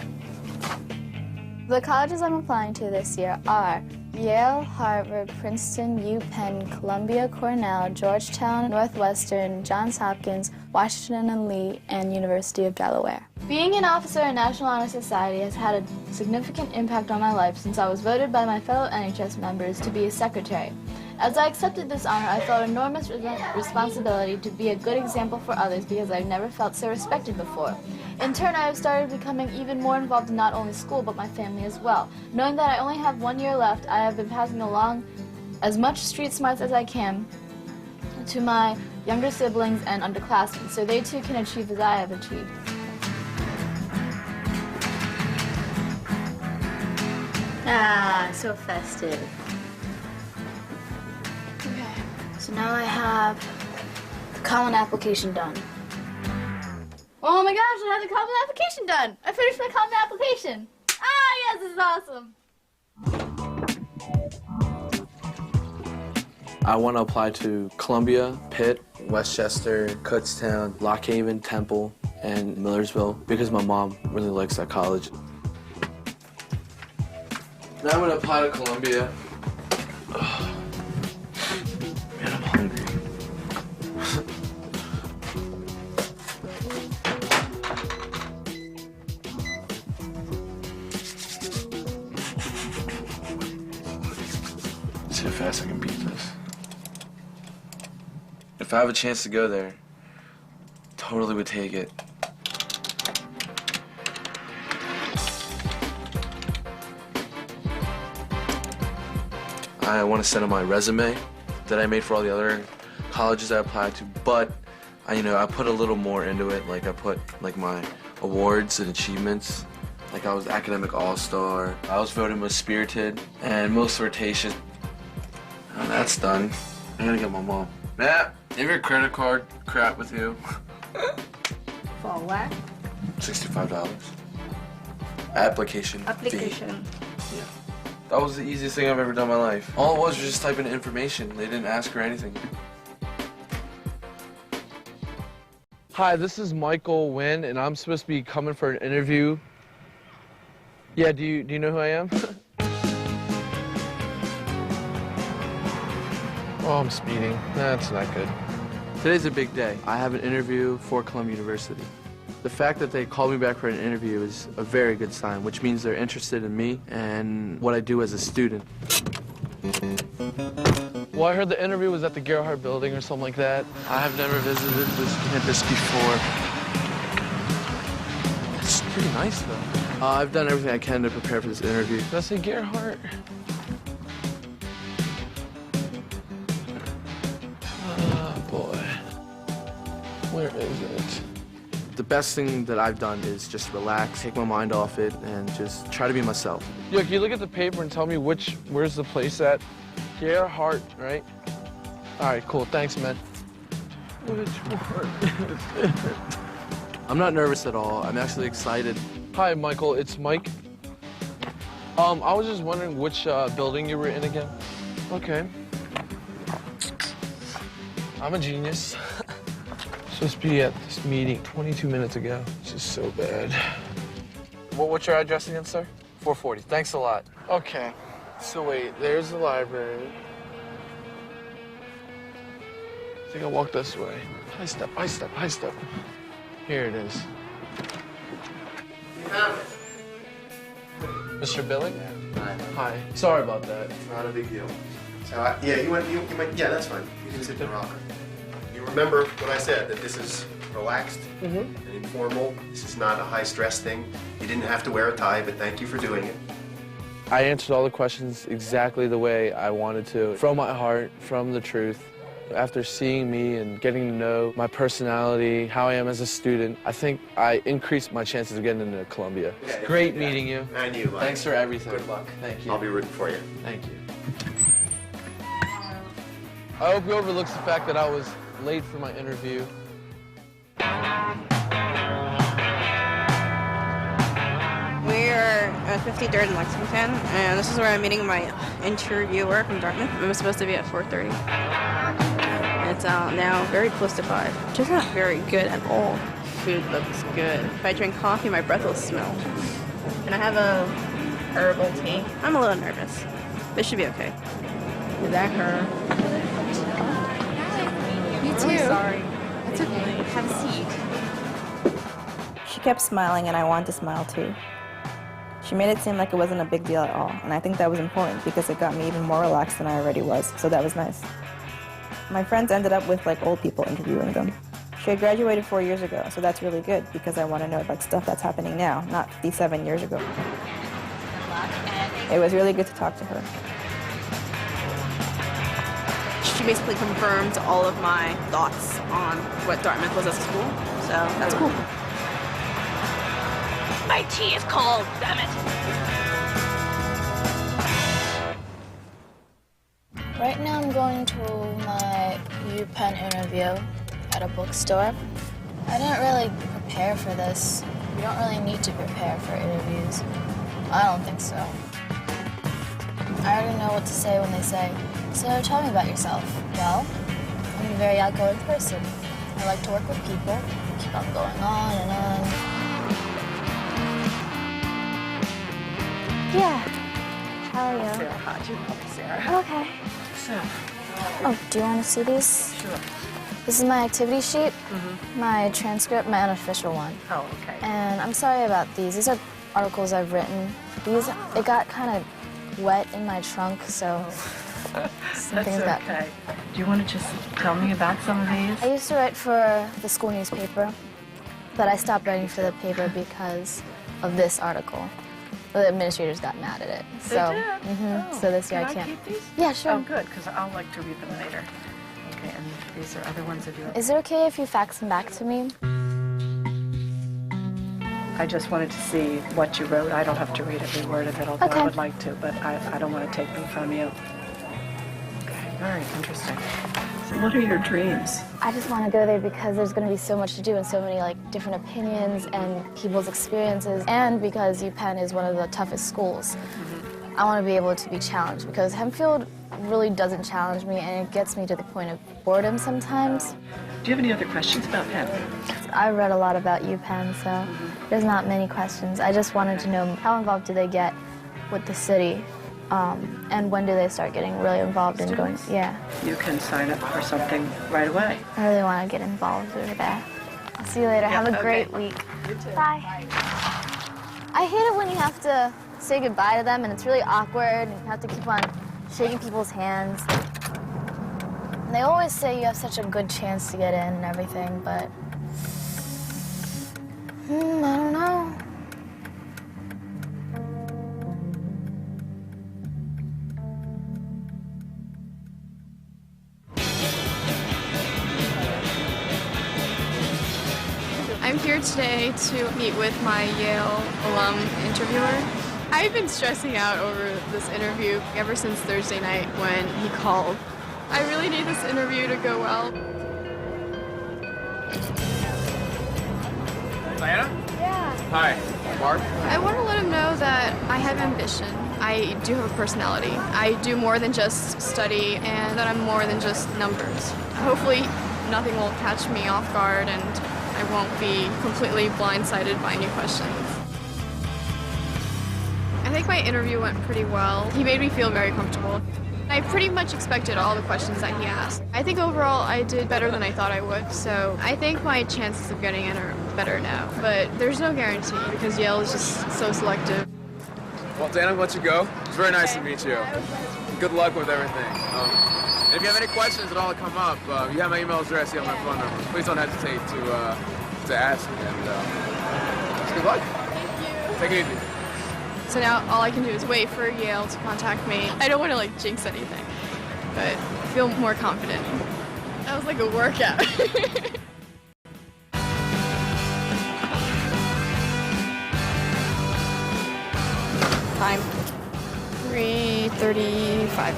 The colleges I'm applying to this year are Yale, Harvard, Princeton, UPenn, Columbia, Cornell, Georgetown, Northwestern, Johns Hopkins, Washington and Lee, and University of Delaware. Being an officer in National Honor Society has had a significant impact on my life since I was voted by my fellow NHS members to be a secretary. As I accepted this honor, I felt enormous responsibility to be a good example for others because I've never felt so respected before. In turn, I have started becoming even more involved in not only school, but my family as well. Knowing that I only have 1 year left, I have been passing along as much street smarts as I can to my younger siblings and underclassmen, so they too can achieve as I have achieved. Ah, so festive. Okay, so now I have the Common Application done. Oh my gosh, I have the Common Application done! I finished my Common Application! Ah, yes, this is awesome! I want to apply to Columbia, Pitt, Westchester, Kutztown, Lock Haven, Temple, and Millersville because my mom really likes that college. Now I'm going to apply to Columbia. Oh. Man, I'm hungry. See how fast I can beat this. If I have a chance to go there, totally would take it. I want to send in my resume that I made for all the other colleges I applied to, but I put a little more into it. Like I put like my awards and achievements. Like I was academic all-star. I was voted most spirited and most flirtatious. Oh, that's done. I gotta get my mom. Matt, you have your credit card crap with you? For what? $65. Application. Application. Fee. Yeah. That was the easiest thing I've ever done in my life. All it was just typing in information. They didn't ask her anything. Hi, this is Michael Wynn, and I'm supposed to be coming for an interview. Yeah, do you know who I am? Oh, I'm speeding. That's not good. Today's a big day. I have an interview for Columbia University. The fact that they called me back for an interview is a very good sign, which means they're interested in me and what I do as a student. Well, I heard the interview was at the Gerhardt Building or something like that. I have never visited this campus before. It's pretty nice, though. I've done everything I can to prepare for this interview. Did I say Gerhardt? Oh, boy. Where is it? The best thing that I've done is just relax, take my mind off it, and just try to be myself. Yo, can you look at the paper and tell me where's the place at? Gerhardt, right? All right, cool. Thanks, man. Which one? I'm not nervous at all. I'm actually excited. Hi, Michael. It's Mike. I was just wondering which building you were in again. Okay. I'm a genius. Supposed to be at this meeting 22 minutes ago. This is so bad. What's your address again, sir? 440. Thanks a lot. Okay. So wait, there's the library. I think I'll walk this way. High step, high step, high step. Here it is. Mr. Billy? Hi. Hi. Sorry about that. Not a big deal. So, yeah, you went, yeah, that's fine. You can sit in the rocker. You remember what I said, that this is relaxed and informal. This is not a high-stress thing. You didn't have to wear a tie, but thank you for doing it. I answered all the questions exactly the way I wanted to, from my heart, from the truth. After seeing me and getting to know my personality, how I am as a student, I think I increased my chances of getting into Columbia. Yeah, Great meeting you. And you, Mike. Thanks for everything. Good luck. Thank you. I'll be rooting for you. Thank you. I hope he overlooks the fact that I was late for my interview. We're at 53rd in Lexington, and this is where I'm meeting my interviewer from Dartmouth. It was supposed to be at 4:30. It's now very close to 5, which is not very good at all. Food looks good. If I drink coffee, my breath will smell. Can I have a herbal tea? I'm a little nervous. This should be okay. Is that her? You too. I'm sorry. It's okay. Have a seat. She kept smiling, and I wanted to smile too. She made it seem like it wasn't a big deal at all, and I think that was important because it got me even more relaxed than I already was, so that was nice. My friends ended up with like old people interviewing them. She had graduated 4 years ago, so that's really good because I want to know about stuff that's happening now, not 57 years ago. It was really good to talk to her. She basically confirmed all of my thoughts on what Dartmouth was as a school, so that's cool. My tea is cold, damn it! Right now I'm going to my UPenn interview at a bookstore. I didn't really prepare for this. You don't really need to prepare for interviews. I don't think so. I already know what to say when they say, "So tell me about yourself." Well, I'm a very outgoing person. I like to work with people, keep on going on and on. Yeah. How are you? Sarah, how'd you help, Sarah? Okay. So, Oh, do you want to see these? sure. This is my activity sheet, my transcript, my unofficial one. Oh, okay. And I'm sorry about these. These are articles I've written. These, it got kind of wet in my trunk, so some That's things got... okay. Do you want to just tell me about some of these? I used to write for the school newspaper, but I stopped writing for the paper because of this article. The administrators got mad at it. They So, did? Oh, so this year can I can't. Keep these? Yeah, sure. Oh, good, because I'll like to read them later. Okay, and these are other ones of yours. Is it okay if you fax them back to me? I just wanted to see what you wrote. I don't have to read every word of it, although Okay. I would like to, but I don't want to take them from you. Okay, very interesting. So what are your dreams? I just want to go there because there's going to be so much to do and so many like different opinions and people's experiences, and because UPenn is one of the toughest schools. I want to be able to be challenged because Hempfield really doesn't challenge me, and it gets me to the point of boredom sometimes. Do you have any other questions about Penn? I read a lot about UPenn, so there's not many questions. I just wanted to know how involved do they get with the city, and when do they start getting really involved in going? Yeah, You can sign up for something right away. I really want to get involved over there. I'll see you later. Yeah, Have a great okay. week. Bye. I hate it when you have to say goodbye to them and it's really awkward and you have to keep on shaking people's hands. And they always say you have such a good chance to get in and everything, but I don't know. I'm here today to meet with my Yale alum interviewer. I've been stressing out over this interview ever since Thursday night when he called. I really need this interview to go well. Diana? Yeah. Hi, Mark. I want to let him know that I have ambition. I do have a personality. I do more than just study, and that I'm more than just numbers. Hopefully nothing will catch me off guard and I won't be completely blindsided by any questions. I think my interview went pretty well. He made me feel very comfortable. I pretty much expected all the questions that he asked. I think overall I did better than I thought I would, so I think my chances of getting in are better now. But there's no guarantee because Yale is just so selective. Well, Dan, I'll let you go. It's very nice to meet you. Good luck with everything. If you have any questions at all that come up, you have my email address, you have my phone number. Please don't hesitate to ask. And good luck. Thank you. Take it easy. So now all I can do is wait for Yale to contact me. I don't want to like jinx anything, but I feel more confident. That was like a workout. Time. 3:35.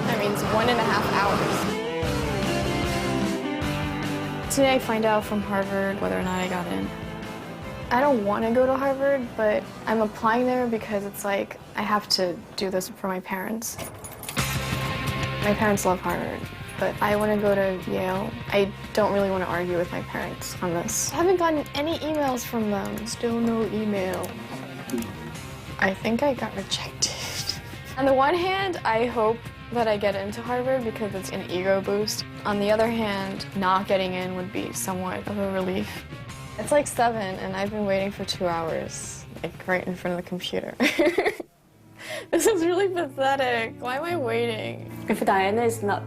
That means 1.5 hours. Today I find out from Harvard whether or not I got in. I don't want to go to Harvard, but I'm applying there because it's like I have to do this for my parents. My parents love Harvard, but I want to go to Yale. I don't really want to argue with my parents on this. I haven't gotten any emails from them. Still no email. I think I got rejected. On the one hand, I hope that I get into Harvard because it's an ego boost. On the other hand, not getting in would be somewhat of a relief. It's like 7 and I've been waiting for 2 hours, like right in front of the computer. This is really pathetic. Why am I waiting? If Diana is not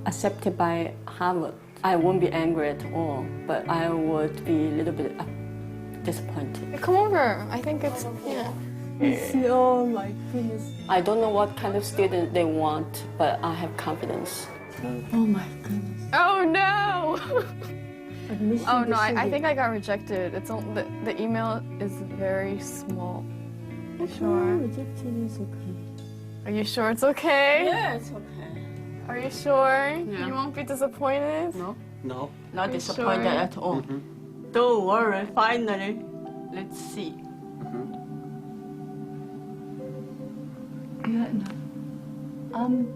accepted by Harvard, I won't be angry at all, but I would be a little bit disappointed. Come over. I think it's, yeah. Oh my goodness. I don't know what kind of student they want, but I have confidence. Oh my goodness. Oh no! Oh no, I think I got rejected. It's the email is very small. You sure? Rejected is okay. Are you sure it's okay? Yeah, it's okay. Are you sure? Yeah. You won't be disappointed? No. No. Not Are you disappointed sure? at all. Don't worry, finally. Let's see. Good. I'm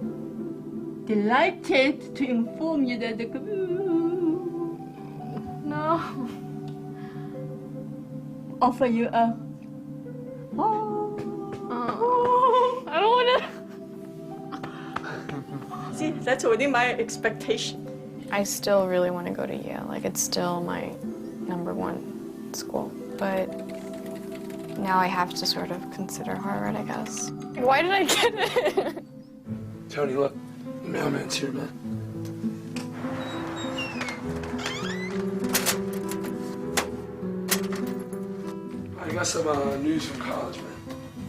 delighted to inform you that the No. offer you a I don't want to. See, that's within my expectation. I still really want to go to Yale. Like, it's still my #1 school. But now I have to sort of consider Harvard, I guess. Why did I get it? Tony, look. The mailman's here, man. I got some news from college, man.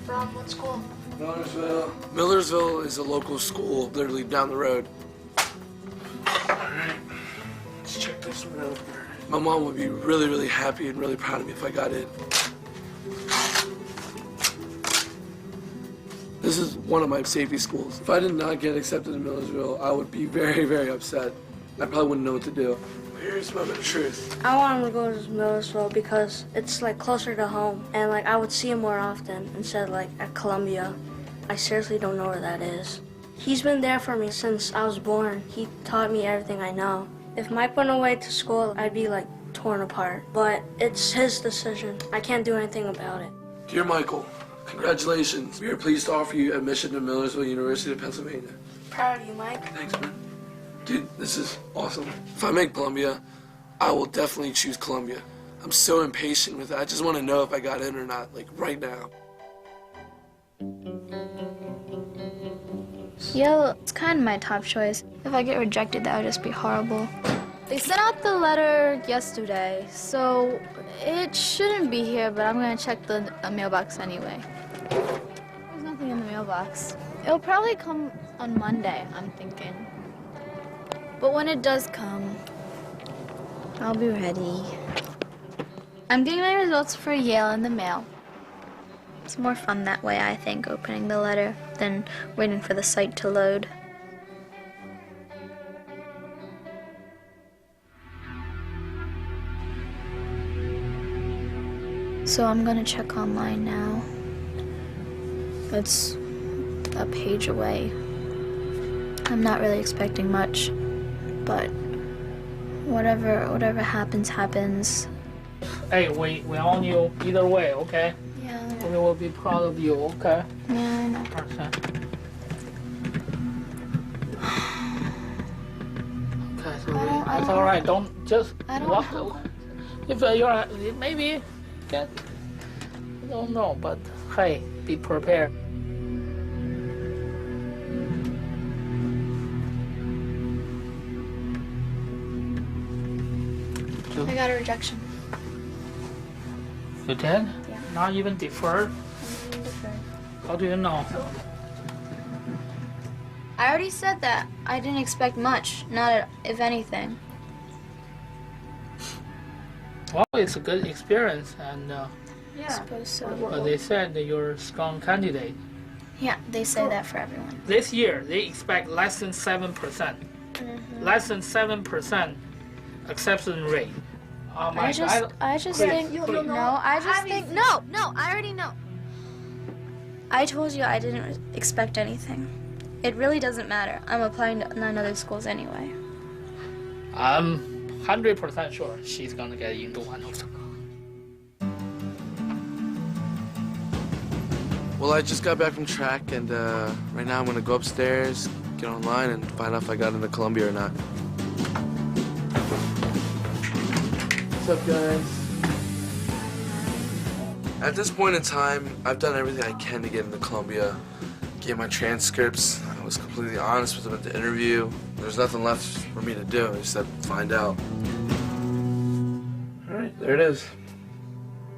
From what school? Millersville. Millersville is a local school, literally down the road. Alright, let's check this one out. My mom would be really, really happy and really proud of me if I got in. This is one of my safety schools. If I did not get accepted in Millersville, I would be very, very upset. I probably wouldn't know what to do. Here's moment of truth. I want him to go to Millersville because it's like closer to home and like I would see him more often instead of like at Columbia. I seriously don't know where that is. He's been there for me since I was born. He taught me everything I know. If Mike went away to school, I'd be like torn apart. But it's his decision. I can't do anything about it. Dear Michael, congratulations. We are pleased to offer you admission to Millersville University of Pennsylvania. Proud of you, Mike. Thanks, man. Dude, this is awesome. If I make Columbia, I will definitely choose Columbia. I'm so impatient with it. I just want to know if I got in or not, like right now. Yale is kind of my top choice. If I get rejected, that would just be horrible. They sent out the letter yesterday, so it shouldn't be here, but I'm gonna check the mailbox anyway. There's nothing in the mailbox. It'll probably come on Monday, I'm thinking. But when it does come, I'll be ready. I'm getting my results for Yale in the mail. It's more fun that way, I think, opening the letter than waiting for the site to load. So I'm gonna check online now. It's a page away. I'm not really expecting much, but Whatever happens, happens. Hey, we own you either way, okay? Yeah. We will be proud of you, okay? Yeah, I know. Okay, so it's all right. Don't just walk. If you're maybe get, I don't know, but hey, be prepared. I got a rejection. You did? Yeah. Not even deferred? How do you know? I already said that. I didn't expect much, if anything. Well, it's a good experience, and Yeah. I suppose so. they said that you're a strong candidate. Yeah, they say that for everyone. This year, they expect less than 7%. Less than 7% acceptance rate. Oh my I just think no, I already know. I told you I didn't expect anything. It really doesn't matter. I'm applying to 9 other schools anyway. I'm 100% sure she's gonna get into one of them. Well, I just got back from track, and right now I'm gonna go upstairs, get online, and find out if I got into Columbia or not. What's up, guys? At this point in time, I've done everything I can to get into Columbia. Gave my transcripts. I was completely honest with them at the interview. There's nothing left for me to do. I just had to find out. All right, there it is.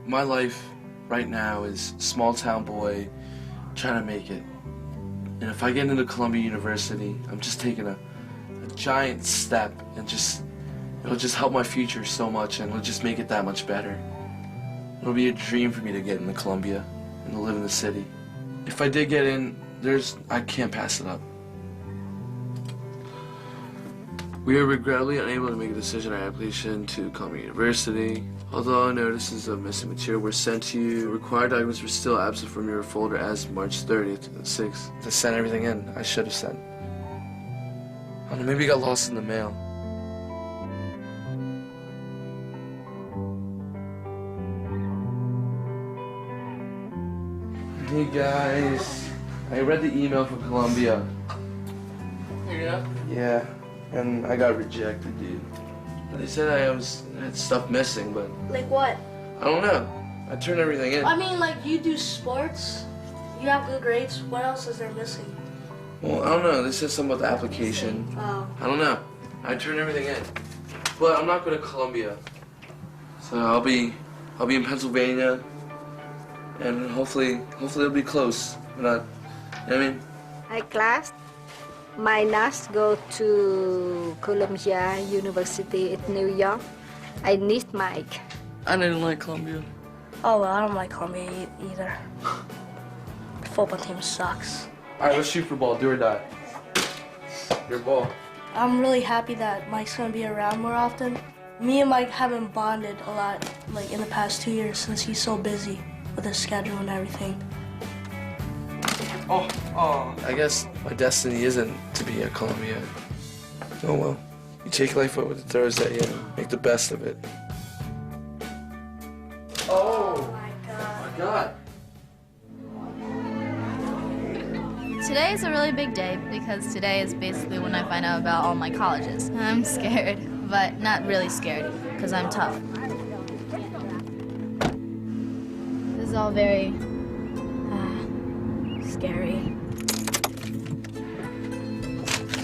My life right now is small town boy trying to make it. And if I get into Columbia University, I'm just taking a giant step, and it'll just help my future so much, and it'll just make it that much better. It'll be a dream for me to get into Columbia and to live in the city. If I did get in, I can't pass it up. We are regrettably unable to make a decision on our application to Columbia University. Although notices of missing material were sent to you, required documents were still absent from your folder as March 30th and 6th. To send everything in, I should have sent. I don't know, maybe it got lost in the mail. Hey guys, I read the email from Columbia. Yeah? Yeah, and I got rejected, dude. They said I had stuff missing, but Like what? I don't know. I turned everything in. I mean, like, you do sports, you have good grades, what else is there missing? Well, I don't know. This says something about the application. Oh. I don't know. I turned everything in, but I'm not going to Columbia. So I'll be in Pennsylvania, and hopefully it'll be close. But not, you know what I mean? Hi class. My last go to Columbia University in New York. I need Mike. I didn't like Columbia. Oh, well, I don't like Columbia either. The football team sucks. All right, let's shoot for ball. Do or die. Your ball. I'm really happy that Mike's gonna be around more often. Me and Mike haven't bonded a lot, like, in the past 2 years since he's so busy with his schedule and everything. Oh, I guess my destiny isn't to be at Columbia. Oh well. You take life what it throws at you and make the best of it. Oh my God. Today is a really big day because today is basically when I find out about all my colleges. I'm scared, but not really scared because I'm tough. This is all very scary.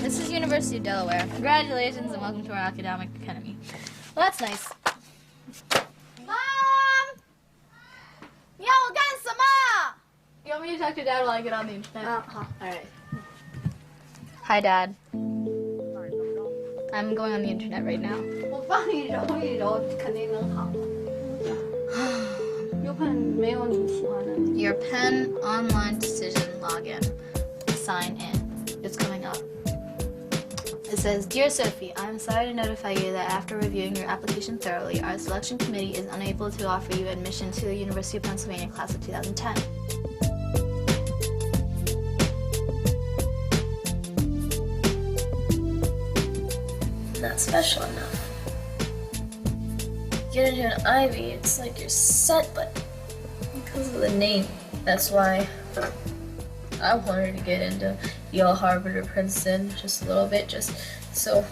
This is University of Delaware. Congratulations and welcome to our academic academy. Well, that's nice. Mom! 你要我干什么? You want me to talk to Dad while I get on the internet? Alright. Hi, Dad. I'm going on the internet right now. 我帮你揉一揉，肯定能好。有可能没有你喜欢的。 Your pen online decision login. Sign in. It's coming up. It says, Dear Sophie, I'm sorry to notify you that after reviewing your application thoroughly, our selection committee is unable to offer you admission to the University of Pennsylvania class of 2010. Not special enough. get into an Ivy, it's like you're set, but because of the name, that's why I wanted to get into Yale, Harvard, or Princeton just a little bit, just so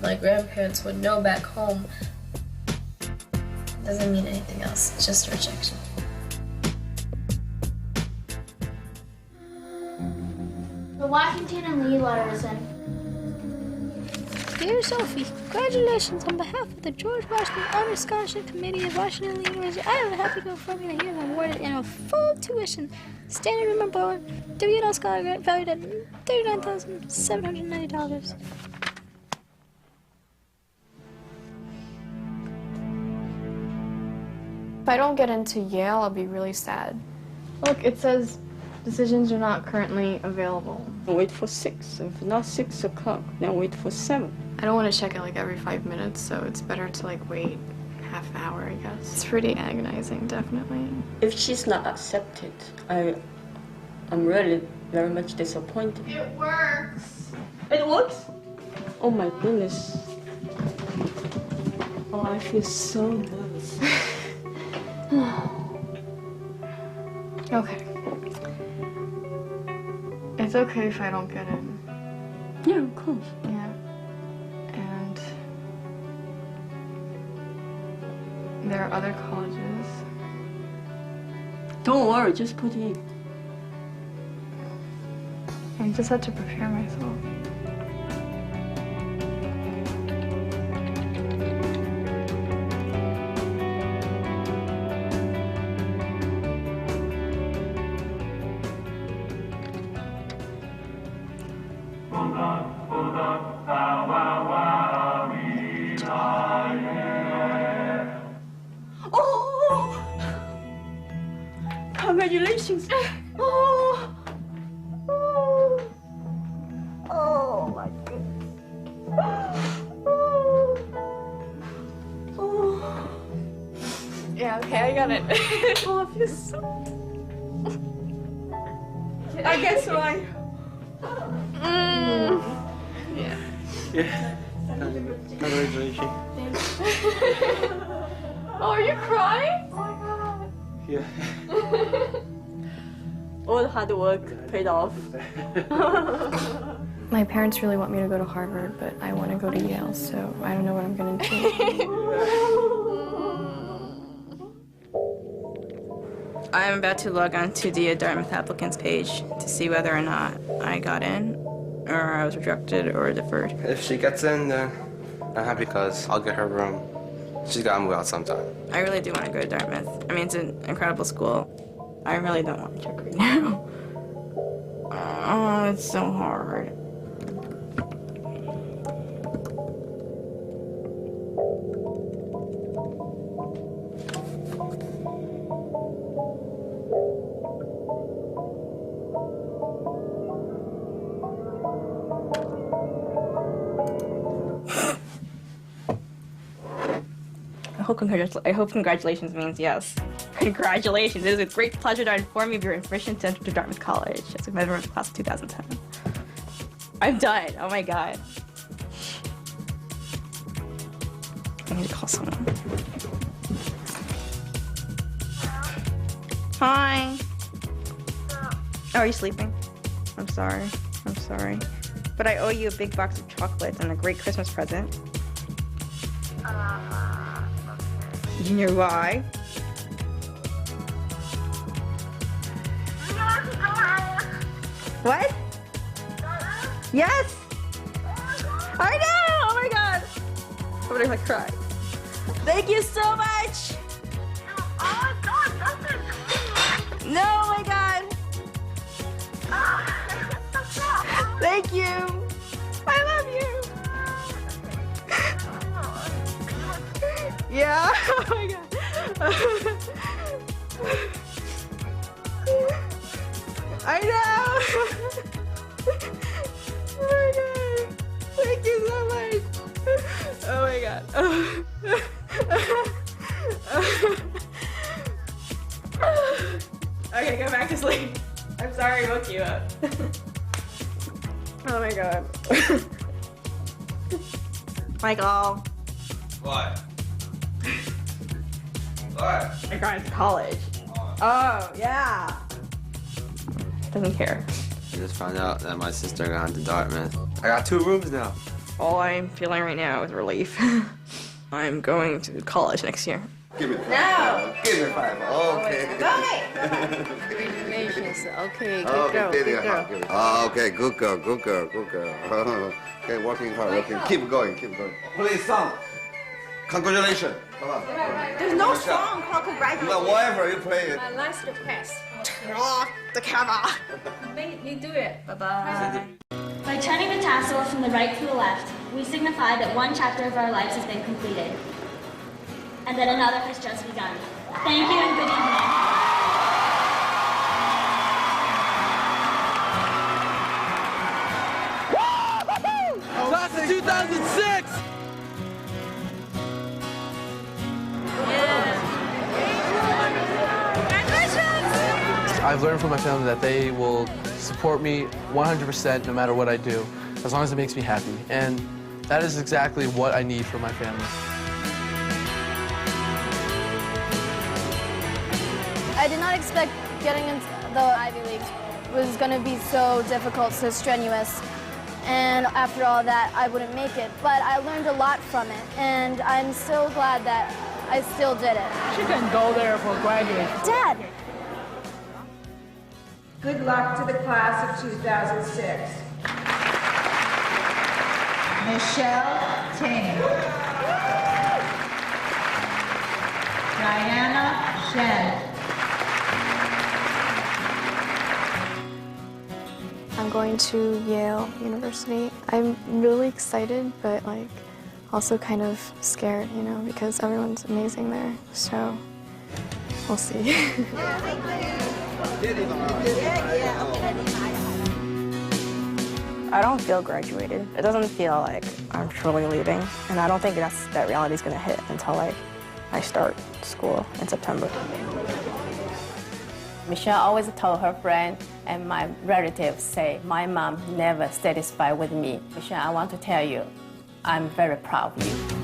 my grandparents would know back home. Doesn't mean anything else, it's just rejection. The Washington and Lee letters in. Dear Sophie, congratulations on behalf of the George Washington Honor Scholarship Committee of Washington and Lee University. I am happy to inform you that you have been awarded annual full tuition standard room and board W&L Scholar Grant valued at $39,790. If I don't get into Yale, I'll be really sad. Look, it says decisions are not currently available. Wait for 6. If not 6 o'clock, then wait for 7. I don't want to check it like every 5 minutes, so it's better to like wait half an hour, I guess. It's pretty agonizing, definitely. If she's not accepted, I'm really very much disappointed. It works. It works? Oh my goodness. Oh, I feel so nervous. Okay. It's okay if I don't get in. Yeah, of course. Yeah. And there are other colleges. Don't worry, just put in. I just have to prepare myself. Oh! Congratulations! Oh! Oh! Oh my goodness! Oh! Oh! Yeah, okay, I got it. Oh, I feel so... I guess why? Yeah. Yeah. Congratulations. Oh, are you crying? Oh my god. Yeah. All the hard work paid off. My parents really want me to go to Harvard, but I want to go to Yale, so I don't know what I'm going to do. I'm about to log on to the Dartmouth applicants page to see whether or not I got in, or I was rejected or deferred. If she gets in, then I'm happy because I'll get her room. She's got to move out sometime. I really do want to go to Dartmouth. I mean, it's an incredible school. I really don't want to check right now. Oh, it's so hard. I hope congratulations means yes. Congratulations. It is with great pleasure to inform you of your admission to enter Dartmouth College as a member of the class of 2010. I'm done. Oh my god. I need to call someone. Hi. Oh, are you sleeping? I'm sorry. I'm sorry. But I owe you a big box of chocolates and a great Christmas present. Junior, why? What? Yes! I know! Oh my god! I'm gonna cry. Thank you so much! No, oh my god! Thank you! I love you! Yeah, oh my god. I know. Oh my god. Thank you so much. Oh my god. Okay, go back to sleep. I'm sorry I woke you up. Oh my god. Michael. What? I got into college. Oh, yeah. Doesn't care. I just found out that my sister got into Dartmouth. I got 2 rooms now. All I'm feeling right now is relief. I'm going to college next year. Give it 5. No. Give it 5. Okay. Congratulations. Okay, good Okay, girl. baby, Good girl. Oh, okay, good girl, good girl, good girl. Okay, working hard, working. Keep going, keep going. Please, song. Congratulations. Come on. There's no song called congratulations. Well, whatever, you play it. My last request. Turn off the camera. You do it. Bye-bye. By turning the tassel from the right to the left, we signify that one chapter of our lives has been completed, and that another has just begun. Thank you and good evening. Class of 2006! I've learned from my family that they will support me 100% no matter what I do, as long as it makes me happy. And that is exactly what I need from my family. I did not expect getting into the Ivy League was going to be so difficult, so strenuous. And after all that, I wouldn't make it. But I learned a lot from it, and I'm so glad that I still did it. She can go there for graduation. Dad! Good luck to the class of 2006. Michelle Ting. Diana Shen. I'm going to Yale University. I'm really excited, but like also kind of scared, you know, because everyone's amazing there. So we'll see. I don't feel graduated. It doesn't feel like I'm truly leaving, and I don't think that reality is going to hit until like I start school in September. Michelle always told her friend and my relatives say, my mom never satisfied with me. Michelle, I want to tell you, I'm very proud of you.